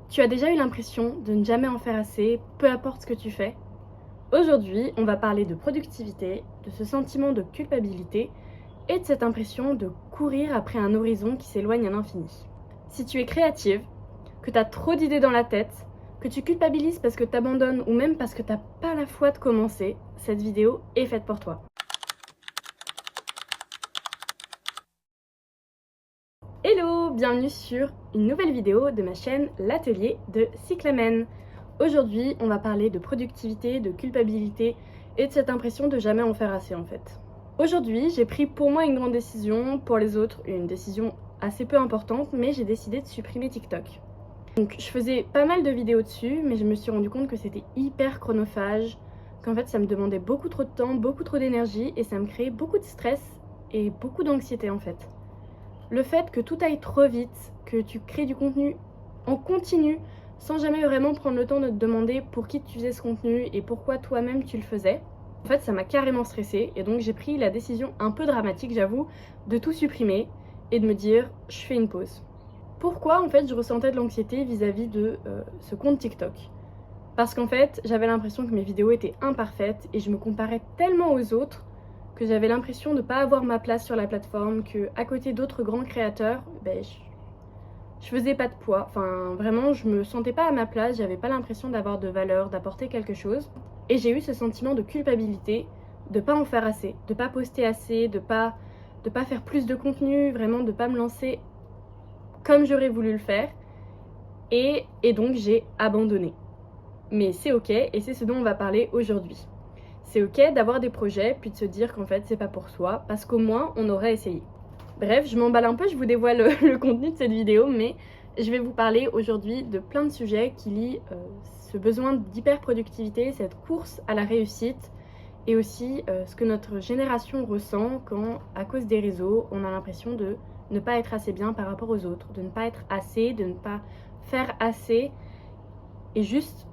Tu as déjà eu l'impression de ne jamais en faire assez, peu importe ce que tu fais? Aujourd'hui, on va parler de productivité, de ce sentiment de culpabilité et de cette impression de courir après un horizon qui s'éloigne à l'infini. Si tu es créative, que tu as trop d'idées dans la tête, que tu culpabilises parce que tu abandonnes ou même parce que tu n'as pas la foi de commencer, cette vidéo est faite pour toi. Hello, bienvenue sur une nouvelle vidéo de ma chaîne L'Atelier de Cyclamen. Aujourd'hui, on va parler de productivité, de culpabilité et de cette impression de jamais en faire assez en fait. Aujourd'hui, j'ai pris pour moi une grande décision, pour les autres une décision assez peu importante, mais j'ai décidé de supprimer TikTok. Donc je faisais pas mal de vidéos dessus, mais je me suis rendu compte que c'était hyper chronophage, qu'en fait ça me demandait beaucoup trop de temps, beaucoup trop d'énergie et ça me créait beaucoup de stress et beaucoup d'anxiété en fait. Le fait que tout aille trop vite, que tu crées du contenu en continu, sans jamais vraiment prendre le temps de te demander pour qui tu faisais ce contenu et pourquoi toi-même tu le faisais, en fait ça m'a carrément stressée et donc j'ai pris la décision un peu dramatique, j'avoue, de tout supprimer et de me dire je fais une pause. Pourquoi en fait je ressentais de l'anxiété vis-à-vis de ce compte TikTok? Parce qu'en fait j'avais l'impression que mes vidéos étaient imparfaites et je me comparais tellement aux autres que j'avais l'impression de ne pas avoir ma place sur la plateforme, que à côté d'autres grands créateurs, je faisais pas de poids. Enfin, vraiment, je me sentais pas à ma place, j'avais pas l'impression d'avoir de valeur, d'apporter quelque chose. Et j'ai eu ce sentiment de culpabilité, de pas en faire assez, de pas poster assez, de pas faire plus de contenu, vraiment de pas me lancer comme j'aurais voulu le faire. Et donc j'ai abandonné. Mais c'est ok, et c'est ce dont on va parler aujourd'hui. C'est ok d'avoir des projets, puis de se dire qu'en fait c'est pas pour soi, parce qu'au moins on aurait essayé. Bref, je m'emballe un peu, je vous dévoile le contenu de cette vidéo, mais je vais vous parler aujourd'hui de plein de sujets qui lient ce besoin d'hyper-productivité, cette course à la réussite, et aussi ce que notre génération ressent quand, à cause des réseaux, on a l'impression de ne pas être assez bien par rapport aux autres, de ne pas être assez, de ne pas faire assez, et juste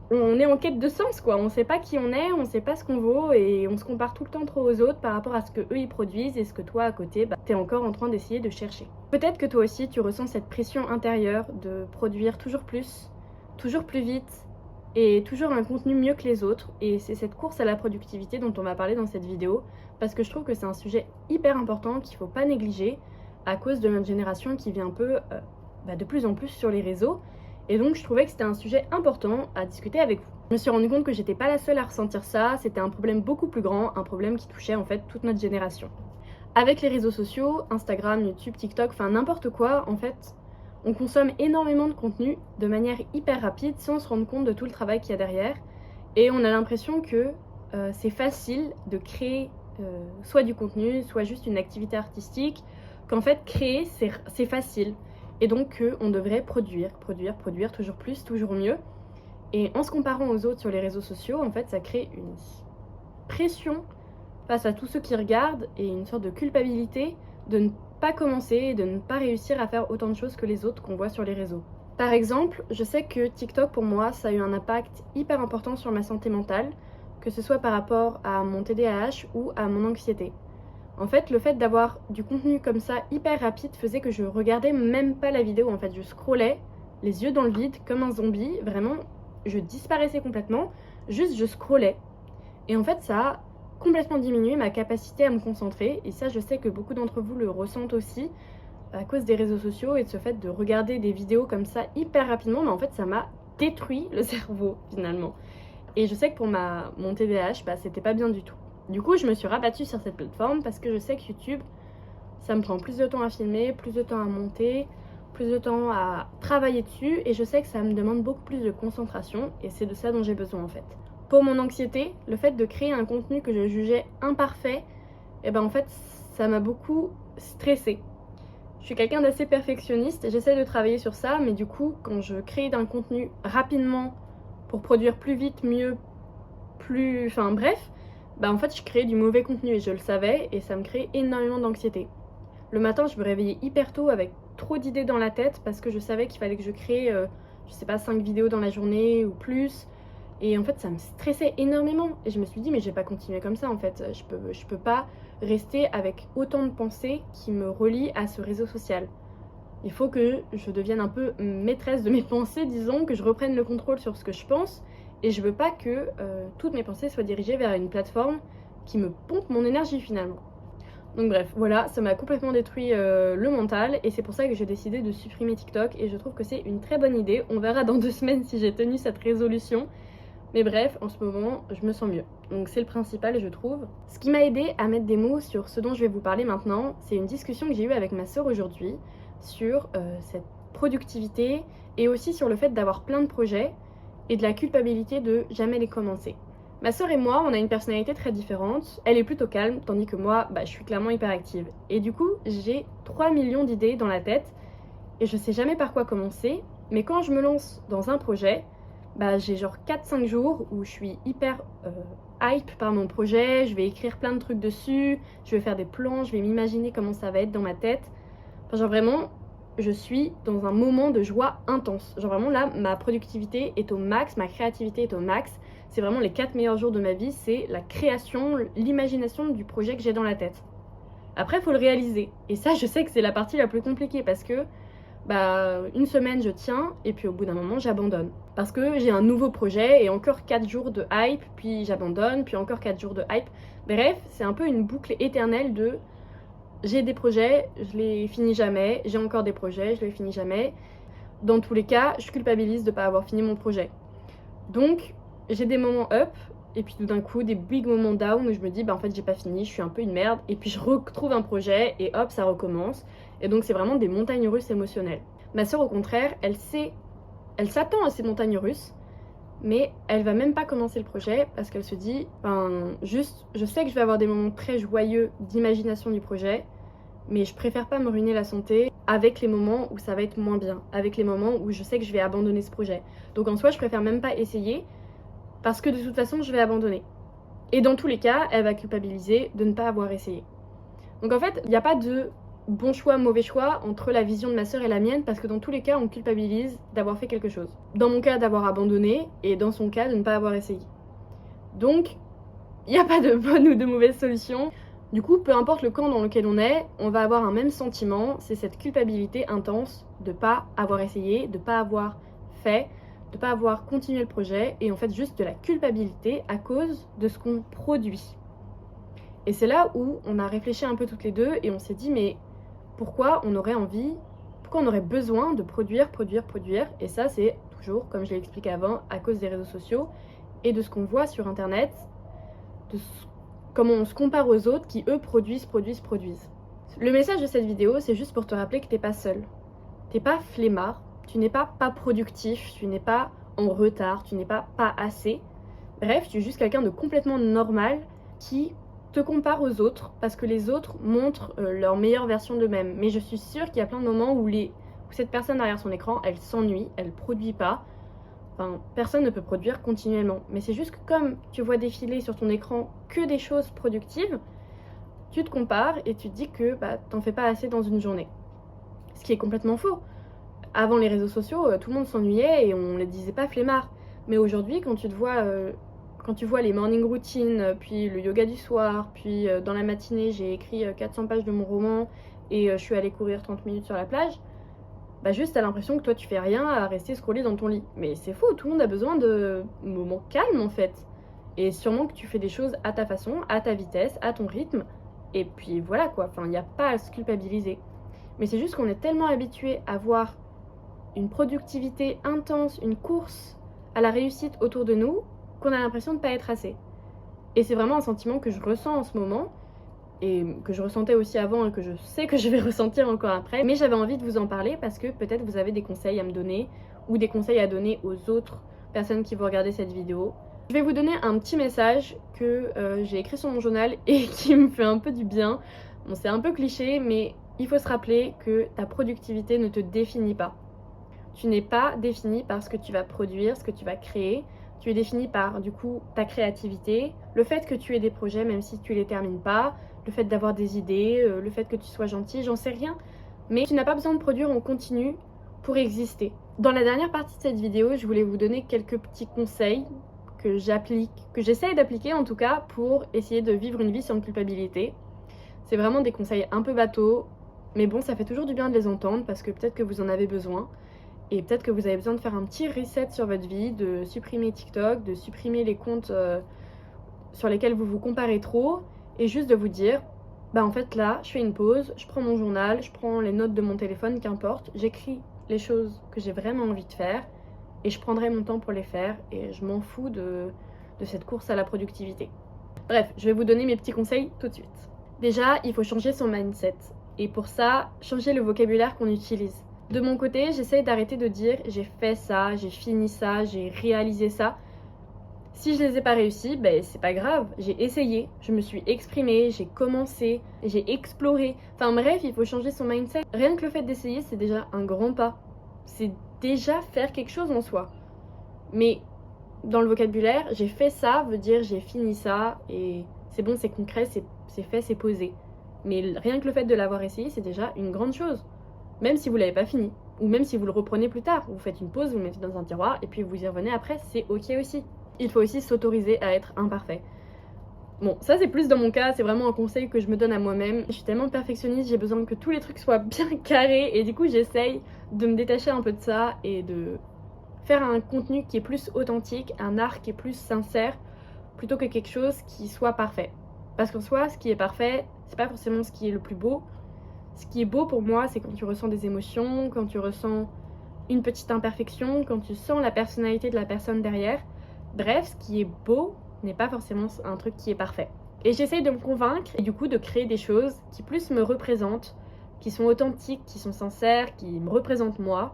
on est en quête de sens quoi, on sait pas qui on est, on sait pas ce qu'on vaut et on se compare tout le temps trop aux autres par rapport à ce que eux ils produisent et ce que toi à côté, t'es encore en train d'essayer de chercher. Peut-être que toi aussi tu ressens cette pression intérieure de produire toujours plus vite et toujours un contenu mieux que les autres, et c'est cette course à la productivité dont on va parler dans cette vidéo parce que je trouve que c'est un sujet hyper important qu'il faut pas négliger à cause de notre génération qui vit un peu de plus en plus sur les réseaux. Et donc je trouvais que c'était un sujet important à discuter avec vous. Je me suis rendu compte que j'étais pas la seule à ressentir ça, c'était un problème beaucoup plus grand, un problème qui touchait en fait toute notre génération. Avec les réseaux sociaux, Instagram, YouTube, TikTok, enfin n'importe quoi, en fait, on consomme énormément de contenu de manière hyper rapide sans se rendre compte de tout le travail qu'il y a derrière. Et on a l'impression que c'est facile de créer soit du contenu, soit juste une activité artistique, qu'en fait créer c'est facile. Et donc on devrait produire toujours plus, toujours mieux. Et en se comparant aux autres sur les réseaux sociaux, en fait ça crée une pression face à tous ceux qui regardent et une sorte de culpabilité de ne pas commencer et de ne pas réussir à faire autant de choses que les autres qu'on voit sur les réseaux. Par exemple, je sais que TikTok pour moi ça a eu un impact hyper important sur ma santé mentale, que ce soit par rapport à mon TDAH ou à mon anxiété. En fait, le fait d'avoir du contenu comme ça hyper rapide faisait que je regardais même pas la vidéo, en fait je scrollais les yeux dans le vide comme un zombie, vraiment je disparaissais complètement, juste je scrollais. Et en fait ça a complètement diminué ma capacité à me concentrer, et ça je sais que beaucoup d'entre vous le ressentent aussi à cause des réseaux sociaux et de ce fait de regarder des vidéos comme ça hyper rapidement, mais en fait ça m'a détruit le cerveau finalement. Et je sais que pour mon TDAH, c'était pas bien du tout. Du coup, je me suis rabattue sur cette plateforme parce que je sais que YouTube, ça me prend plus de temps à filmer, plus de temps à monter, plus de temps à travailler dessus, et je sais que ça me demande beaucoup plus de concentration, et c'est de ça dont j'ai besoin en fait. Pour mon anxiété, le fait de créer un contenu que je jugeais imparfait, et en fait, ça m'a beaucoup stressée. Je suis quelqu'un d'assez perfectionniste et j'essaie de travailler sur ça, mais du coup, quand je crée d'un contenu rapidement pour produire plus vite, mieux, enfin bref, en fait je créais du mauvais contenu et je le savais, et ça me crée énormément d'anxiété. Le matin je me réveillais hyper tôt avec trop d'idées dans la tête parce que je savais qu'il fallait que je crée, je sais pas, 5 vidéos dans la journée ou plus. Et en fait ça me stressait énormément et je me suis dit mais je vais pas continuer comme ça en fait, je peux pas rester avec autant de pensées qui me relient à ce réseau social. Il faut que je devienne un peu maîtresse de mes pensées, disons, que je reprenne le contrôle sur ce que je pense. Et je veux pas que toutes mes pensées soient dirigées vers une plateforme qui me pompe mon énergie finalement. Donc bref, voilà, ça m'a complètement détruit le mental et c'est pour ça que j'ai décidé de supprimer TikTok et je trouve que c'est une très bonne idée. On verra dans 2 semaines si j'ai tenu cette résolution. Mais bref, en ce moment, je me sens mieux. Donc c'est le principal, je trouve. Ce qui m'a aidé à mettre des mots sur ce dont je vais vous parler maintenant, c'est une discussion que j'ai eue avec ma sœur aujourd'hui sur cette productivité et aussi sur le fait d'avoir plein de projets et de la culpabilité de jamais les commencer. Ma sœur et moi, on a une personnalité très différente. Elle est plutôt calme, tandis que moi, je suis clairement hyperactive. Et du coup, j'ai 3 millions d'idées dans la tête et je sais jamais par quoi commencer. Mais quand je me lance dans un projet, j'ai genre 4-5 jours où je suis hyper hype par mon projet, je vais écrire plein de trucs dessus, je vais faire des plans, je vais m'imaginer comment ça va être dans ma tête. Enfin, genre vraiment, je suis dans un moment de joie intense. Genre vraiment là, ma productivité est au max, ma créativité est au max. C'est vraiment les 4 meilleurs jours de ma vie, c'est la création, l'imagination du projet que j'ai dans la tête. Après, il faut le réaliser. Et ça, je sais que c'est la partie la plus compliquée parce que une semaine je tiens et puis au bout d'un moment j'abandonne. Parce que j'ai un nouveau projet et encore 4 jours de hype, puis j'abandonne, puis encore 4 jours de hype. Bref, c'est un peu une boucle éternelle de j'ai des projets, je les finis jamais, j'ai encore des projets, je les finis jamais. Dans tous les cas, je culpabilise de ne pas avoir fini mon projet. Donc, j'ai des moments up, et puis tout d'un coup, des big moments down où je me dis, en fait, j'ai pas fini, je suis un peu une merde, et puis je retrouve un projet, et hop, ça recommence. Et donc, c'est vraiment des montagnes russes émotionnelles. Ma sœur, au contraire, elle s'attend à ces montagnes russes, mais elle va même pas commencer le projet parce qu'elle se dit, juste, je sais que je vais avoir des moments très joyeux d'imagination du projet, mais je préfère pas me ruiner la santé avec les moments où ça va être moins bien, avec les moments où je sais que je vais abandonner ce projet. Donc en soi, je préfère même pas essayer parce que de toute façon, je vais abandonner. Et dans tous les cas, elle va culpabiliser de ne pas avoir essayé. Donc en fait, il n'y a pas de bon choix, mauvais choix entre la vision de ma sœur et la mienne parce que dans tous les cas, on culpabilise d'avoir fait quelque chose. Dans mon cas, d'avoir abandonné et dans son cas, de ne pas avoir essayé. Donc, il n'y a pas de bonne ou de mauvaise solution. Du coup, peu importe le camp dans lequel on est, on va avoir un même sentiment, c'est cette culpabilité intense de pas avoir essayé, de pas avoir fait, de pas avoir continué le projet et en fait juste de la culpabilité à cause de ce qu'on produit. Et c'est là où on a réfléchi un peu toutes les deux et on s'est dit mais pourquoi on aurait besoin de produire. Et ça c'est toujours, comme je l'ai expliqué avant, à cause des réseaux sociaux et de ce qu'on voit sur internet, comment on se compare aux autres qui eux produisent. Le message de cette vidéo, c'est juste pour te rappeler que t'es pas seul. T'es pas flemmard, tu n'es pas productif, tu n'es pas en retard, tu n'es pas assez. Bref, tu es juste quelqu'un de complètement normal qui te compare aux autres parce que les autres montrent leur meilleure version d'eux-mêmes. Mais je suis sûre qu'il y a plein de moments où cette personne derrière son écran, elle s'ennuie, elle produit pas. Personne ne peut produire continuellement. Mais c'est juste que comme tu vois défiler sur ton écran que des choses productives, tu te compares et tu te dis que t'en fais pas assez dans une journée. Ce qui est complètement faux. Avant les réseaux sociaux, tout le monde s'ennuyait et on ne les disait pas flemmard. Mais aujourd'hui, quand tu vois les morning routines, puis le yoga du soir, puis dans la matinée, j'ai écrit 400 pages de mon roman et je suis allée courir 30 minutes sur la plage, juste t'as l'impression que toi tu fais rien à rester scroller dans ton lit. Mais c'est faux, tout le monde a besoin de moments calmes en fait. Et sûrement que tu fais des choses à ta façon, à ta vitesse, à ton rythme. Et puis voilà quoi, il n'y a pas à se culpabiliser. Mais c'est juste qu'on est tellement habitué à voir une productivité intense, une course à la réussite autour de nous, qu'on a l'impression de ne pas être assez. Et c'est vraiment un sentiment que je ressens en ce moment, et que je ressentais aussi avant et que je sais que je vais ressentir encore après. Mais j'avais envie de vous en parler parce que peut-être vous avez des conseils à me donner ou des conseils à donner aux autres personnes qui vont regarder cette vidéo. Je vais vous donner un petit message que j'ai écrit sur mon journal et qui me fait un peu du bien. Bon, c'est un peu cliché, mais il faut se rappeler que ta productivité ne te définit pas. Tu n'es pas défini par ce que tu vas produire, ce que tu vas créer. Tu es défini par, du coup, ta créativité, le fait que tu aies des projets même si tu les termines pas, le fait d'avoir des idées, le fait que tu sois gentil, j'en sais rien. Mais tu n'as pas besoin de produire en continu pour exister. Dans la dernière partie de cette vidéo, je voulais vous donner quelques petits conseils que j'essaye d'appliquer en tout cas pour essayer de vivre une vie sans culpabilité. C'est vraiment des conseils un peu bateaux, Mais bon, ça fait toujours du bien de les entendre parce que peut-être que vous en avez besoin. Et peut-être que vous avez besoin de faire un petit reset sur votre vie, de supprimer TikTok, de supprimer les comptes sur lesquels vous vous comparez trop. Et juste de vous dire, bah en fait là, je fais une pause, je prends mon journal, je prends les notes de mon téléphone, qu'importe. J'écris les choses que j'ai vraiment envie de faire. Et je prendrai mon temps pour les faire. Et je m'en fous de cette course à la productivité. Bref, je vais vous donner mes petits conseils tout de suite. Déjà, il faut changer son mindset. Et pour ça, changer le vocabulaire qu'on utilise. De mon côté, j'essaye d'arrêter de dire j'ai fait ça, j'ai fini ça, j'ai réalisé ça. Si je les ai pas réussi, ben c'est pas grave, j'ai essayé, je me suis exprimée, j'ai commencé, j'ai exploré. Enfin bref, il faut changer son mindset. Rien que le fait d'essayer, c'est déjà un grand pas. C'est déjà faire quelque chose en soi. Mais dans le vocabulaire, j'ai fait ça veut dire j'ai fini ça et c'est bon, c'est concret, c'est fait, c'est posé. Mais rien que le fait de l'avoir essayé, c'est déjà une grande chose. Même si vous l'avez pas fini, ou même si vous le reprenez plus tard, vous faites une pause, vous le mettez dans un tiroir et puis vous y revenez après, c'est ok aussi. Il faut aussi s'autoriser à être imparfait. Bon, ça c'est plus dans mon cas, c'est vraiment un conseil que je me donne à moi-même. Je suis tellement perfectionniste, j'ai besoin que tous les trucs soient bien carrés et du coup j'essaye de me détacher un peu de ça et de faire un contenu qui est plus authentique, un art qui est plus sincère, plutôt que quelque chose qui soit parfait. Parce qu'en soi, ce qui est parfait, c'est pas forcément ce qui est le plus beau. Ce qui est beau pour moi, c'est quand tu ressens des émotions, quand tu ressens une petite imperfection, quand tu sens la personnalité de la personne derrière. Bref, ce qui est beau n'est pas forcément un truc qui est parfait. Et j'essaye de me convaincre et du coup de créer des choses qui plus me représentent, qui sont authentiques, qui sont sincères, qui me représentent moi.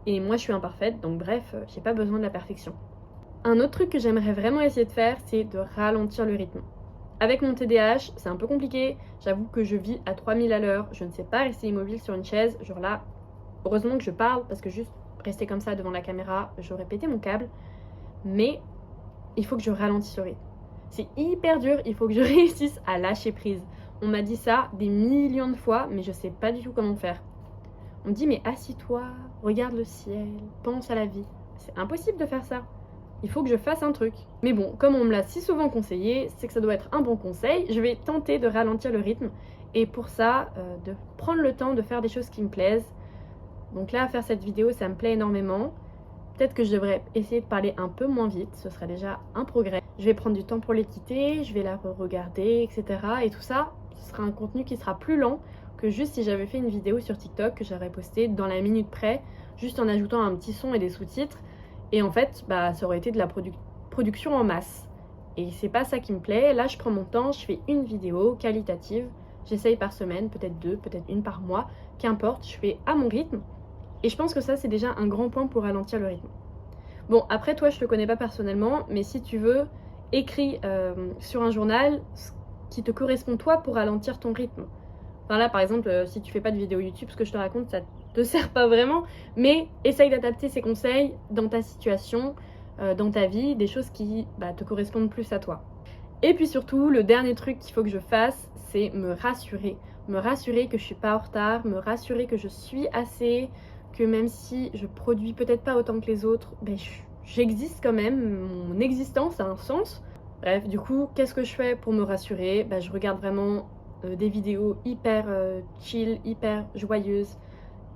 Et moi je suis imparfaite, donc bref, j'ai pas besoin de la perfection. Un autre truc que j'aimerais vraiment essayer de faire, c'est de ralentir le rythme. Avec mon TDAH, c'est un peu compliqué, j'avoue que je vis à 3000 à l'heure, je ne sais pas rester immobile sur une chaise, genre là, heureusement que je parle, parce que juste rester comme ça devant la caméra, j'aurais pété mon câble, mais il faut que je ralentisse le rythme. C'est hyper dur, il faut que je réussisse à lâcher prise. On m'a dit ça des millions de fois, mais je sais pas du tout comment faire. On me dit mais assis-toi, regarde le ciel, pense à la vie. C'est impossible de faire ça. Il faut que je fasse un truc. Mais bon, comme on me l'a si souvent conseillé, c'est que ça doit être un bon conseil. Je vais tenter de ralentir le rythme et pour ça, de prendre le temps de faire des choses qui me plaisent. Donc là, faire cette vidéo, ça me plaît énormément. Peut-être que je devrais essayer de parler un peu moins vite, ce serait déjà un progrès. Je vais prendre du temps pour l'équiter, je vais la re-regarder, etc. Et tout ça, ce sera un contenu qui sera plus lent que juste si j'avais fait une vidéo sur TikTok que j'aurais postée dans la minute près, juste en ajoutant un petit son et des sous-titres. Et en fait, bah, ça aurait été de la production en masse. Et c'est pas ça qui me plaît. Là, je prends mon temps, je fais une vidéo qualitative. J'essaye par semaine, peut-être deux, peut-être une par mois. Qu'importe, je fais à mon rythme. Et je pense que ça, c'est déjà un grand point pour ralentir le rythme. Bon, après, toi, je te connais pas personnellement, mais si tu veux, écris sur un journal ce qui te correspond toi pour ralentir ton rythme. Enfin là, par exemple, si tu fais pas de vidéo YouTube, ce que je te raconte, ça te sert pas vraiment, mais essaye d'adapter ces conseils dans ta situation, dans ta vie, des choses qui te correspondent plus à toi. Et puis surtout, le dernier truc qu'il faut que je fasse, c'est me rassurer. Me rassurer que je suis pas en retard, me rassurer que je suis assez, que même si je produis peut-être pas autant que les autres, j'existe quand même, mon existence a un sens. Bref, du coup, qu'est-ce que je fais pour me rassurer? Je regarde vraiment des vidéos hyper chill, hyper joyeuses,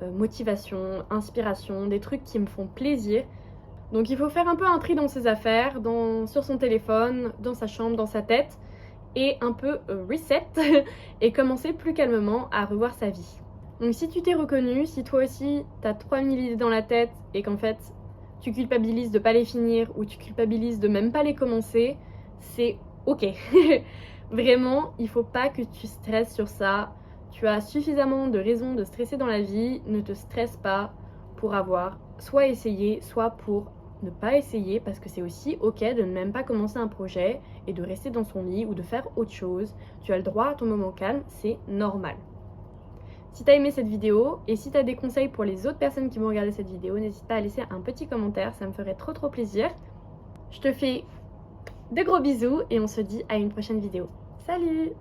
motivation, inspiration, des trucs qui me font plaisir. Donc il faut faire un peu un tri dans ses affaires, sur son téléphone, dans sa chambre, dans sa tête, et un peu reset, et commencer plus calmement à revoir sa vie. Donc si tu t'es reconnu, si toi aussi t'as 3000 idées dans la tête, et qu'en fait tu culpabilises de pas les finir, ou tu culpabilises de même pas les commencer, c'est ok. Vraiment, il faut pas que tu stresses sur ça. Tu as suffisamment de raisons de stresser dans la vie. Ne te stresse pas pour avoir soit essayé, soit pour ne pas essayer, parce que c'est aussi ok de ne même pas commencer un projet et de rester dans son lit ou de faire autre chose. Tu as le droit à ton moment calme, c'est normal. Si t'as aimé cette vidéo et si t'as des conseils pour les autres personnes qui vont regarder cette vidéo, n'hésite pas à laisser un petit commentaire, ça me ferait trop plaisir. Je te fais de gros bisous et on se dit à une prochaine vidéo. Salut!